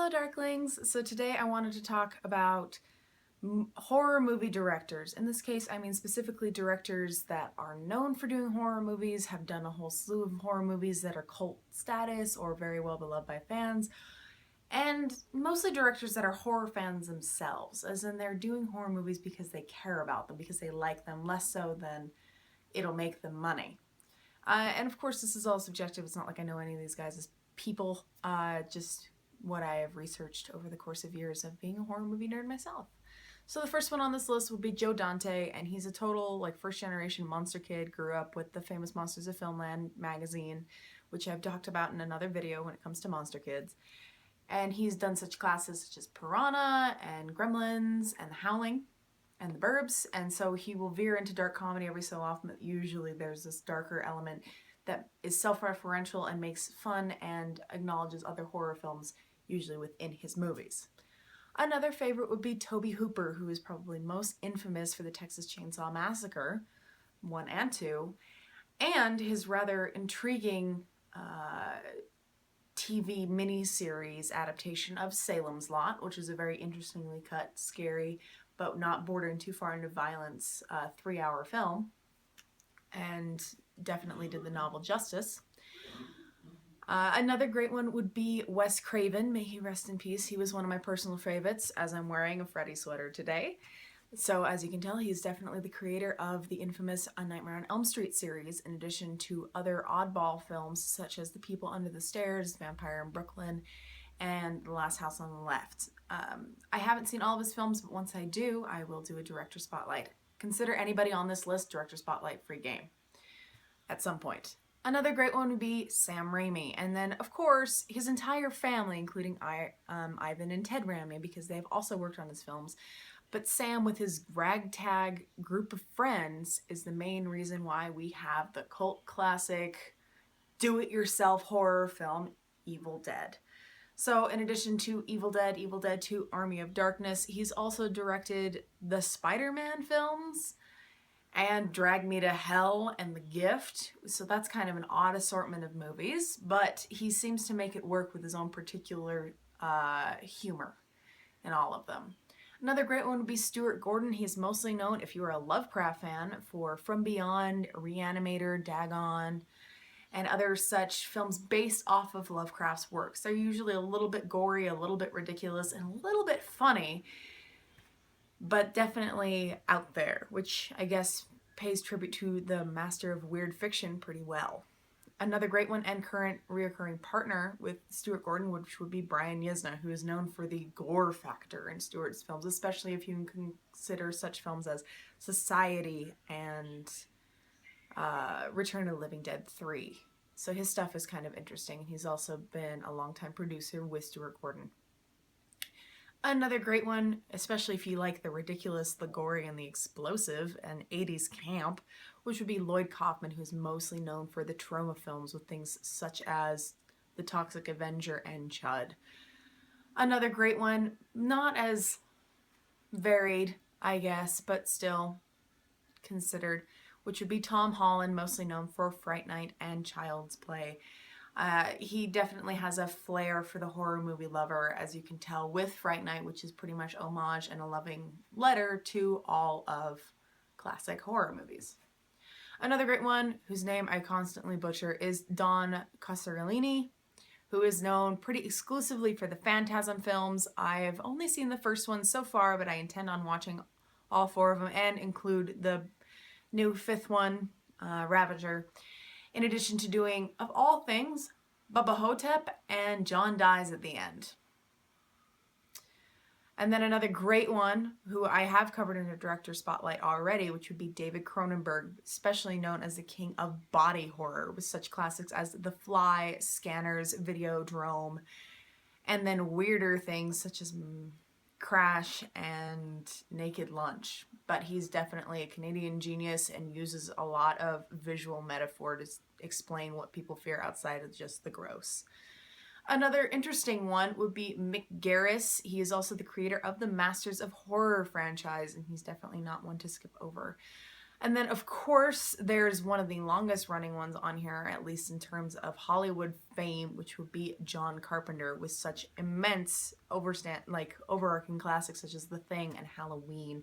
Hello Darklings! So today I wanted to talk about horror movie directors. In this case, I mean specifically directors that are known for doing horror movies, have done a whole slew of horror movies that are cult status or very well beloved by fans, and mostly directors that are horror fans themselves, as in they're doing horror movies because they care about them, because they like them, less so than it'll make them money. And of course this is all subjective, it's not like I know any of these guys as people, just what I have researched over the course of years of being a horror movie nerd myself. So the first one on this list would be Joe Dante, and he's a total first generation monster kid, grew up with the famous Monsters of Filmland magazine, which I've talked about in another video when it comes to monster kids. And he's done such classes such as Piranha and Gremlins and The Howling and The Burbs, and so he will veer into dark comedy every so often, but usually there's this darker element that is self-referential and makes fun and acknowledges other horror films, usually within his movies. Another favorite would be Tobe Hooper, who is probably most infamous for the Texas Chainsaw Massacre 1 and 2, and his rather intriguing TV miniseries adaptation of Salem's Lot, which is a very interestingly cut, scary, but not bordering too far into violence 3-hour film, and definitely did the novel justice. Another great one would be Wes Craven, may he rest in peace. He was one of my personal favorites, as I'm wearing a Freddy sweater today. So as you can tell, he's definitely the creator of the infamous A Nightmare on Elm Street series, in addition to other oddball films such as The People Under the Stairs, Vampire in Brooklyn, and The Last House on the Left. I haven't seen all of his films, but once I do, I will do a director spotlight. Consider anybody on this list director spotlight free game at some point. Another great one would be Sam Raimi, and then of course his entire family, including Ivan and Ted Raimi, because they have also worked on his films. But Sam, with his ragtag group of friends, is the main reason why we have the cult classic do-it-yourself horror film Evil Dead. So in addition to Evil Dead 2, Army of Darkness, he's also directed the Spider-Man films and Drag Me to Hell and The Gift. So that's kind of an odd assortment of movies, but he seems to make it work with his own particular humor in all of them. Another great one would be Stuart Gordon. He's mostly known, if you are a Lovecraft fan, for From Beyond, Reanimator, Dagon, and other such films based off of Lovecraft's works. They're usually a little bit gory, a little bit ridiculous, and a little bit funny, but definitely out there, which I guess pays tribute to the master of weird fiction pretty well. Another great one and current reoccurring partner with Stuart Gordon, which would be Brian Yuzna, who is known for the gore factor in Stuart's films, especially if you consider such films as Society and Return of the Living Dead 3. So his stuff is kind of interesting. He's also been a longtime producer with Stuart Gordon. Another great one, especially if you like the ridiculous, the gory, and the explosive, and 80s camp, which would be Lloyd Kaufman, who's mostly known for the trauma films with things such as The Toxic Avenger and Chud. Another great one, not as varied, I guess, but still considered, which would be Tom Holland, mostly known for Fright Night and Child's Play. He definitely has a flair for the horror movie lover, as you can tell with Fright Night, which is pretty much homage and a loving letter to all of classic horror movies. Another great one, whose name I constantly butcher, is Don Coscarellini, who is known pretty exclusively for the Phantasm films. I've only seen the first one so far, but I intend on watching all 4 of them and include the new 5th one, Ravager, in addition to doing, of all things, Bubba Hotep and John Dies at the End. And then another great one, who I have covered in a director spotlight already, which would be David Cronenberg, especially known as the king of body horror, with such classics as The Fly, Scanners, Videodrome, and then weirder things such as Crash and Naked Lunch. But he's definitely a Canadian genius and uses a lot of visual metaphor to explain what people fear outside of just the gross. Another interesting one would be Mick Garris. He is also the creator of the Masters of Horror franchise, and he's definitely not one to skip over. And then, of course, there's one of the longest running ones on here, at least in terms of Hollywood fame, which would be John Carpenter, with such immense overarching classics such as The Thing and Halloween.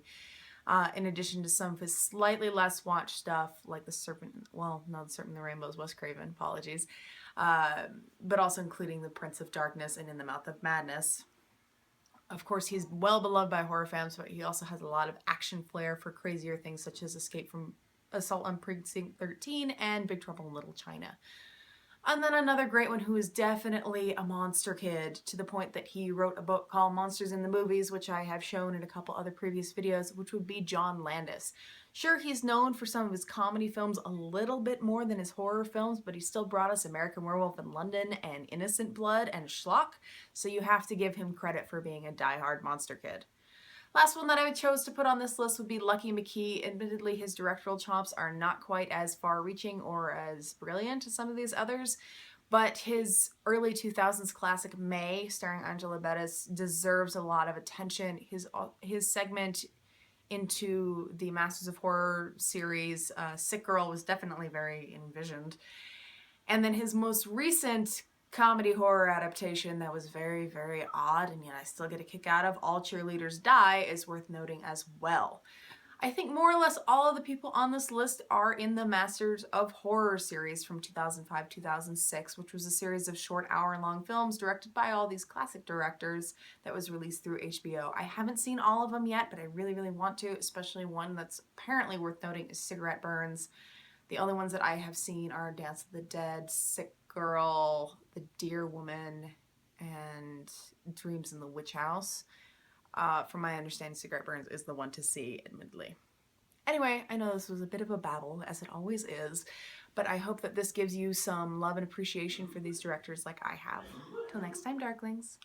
In addition to some of his slightly less watched stuff, like The Serpent, well, not The Serpent and the Rainbows, Wes Craven, apologies, but also including The Prince of Darkness and In the Mouth of Madness. Of course, he's well beloved by horror fans, but he also has a lot of action flair for crazier things such as Escape from Assault on Precinct 13 and Big Trouble in Little China. And then another great one who is definitely a monster kid, to the point that he wrote a book called Monsters in the Movies, which I have shown in a couple other previous videos, which would be John Landis. Sure, he's known for some of his comedy films a little bit more than his horror films, but he still brought us American Werewolf in London and Innocent Blood and Schlock, so you have to give him credit for being a die-hard monster kid. Last one that I chose to put on this list would be Lucky McKee. Admittedly, his directorial chops are not quite as far-reaching or as brilliant as some of these others, but his early 2000s classic May, starring Angela Bettis, deserves a lot of attention. His segment into the Masters of Horror series, Sick Girl, was definitely very envisioned. And then his most recent comedy horror adaptation that was very, very odd, and yet I still get a kick out of, All Cheerleaders Die, is worth noting as well. I think more or less all of the people on this list are in the Masters of Horror series from 2005-2006, which was a series of short hour-long films directed by all these classic directors that was released through HBO. I haven't seen all of them yet, but I really, really want to, especially one that's apparently worth noting is Cigarette Burns. The only ones that I have seen are Dance of the Dead, Sick Girl, The Deer Woman, and Dreams in the Witch House. From my understanding, Cigarette Burns is the one to see, admittedly. Anyway, I know this was a bit of a babble, as it always is, but I hope that this gives you some love and appreciation for these directors like I have. Till next time, Darklings.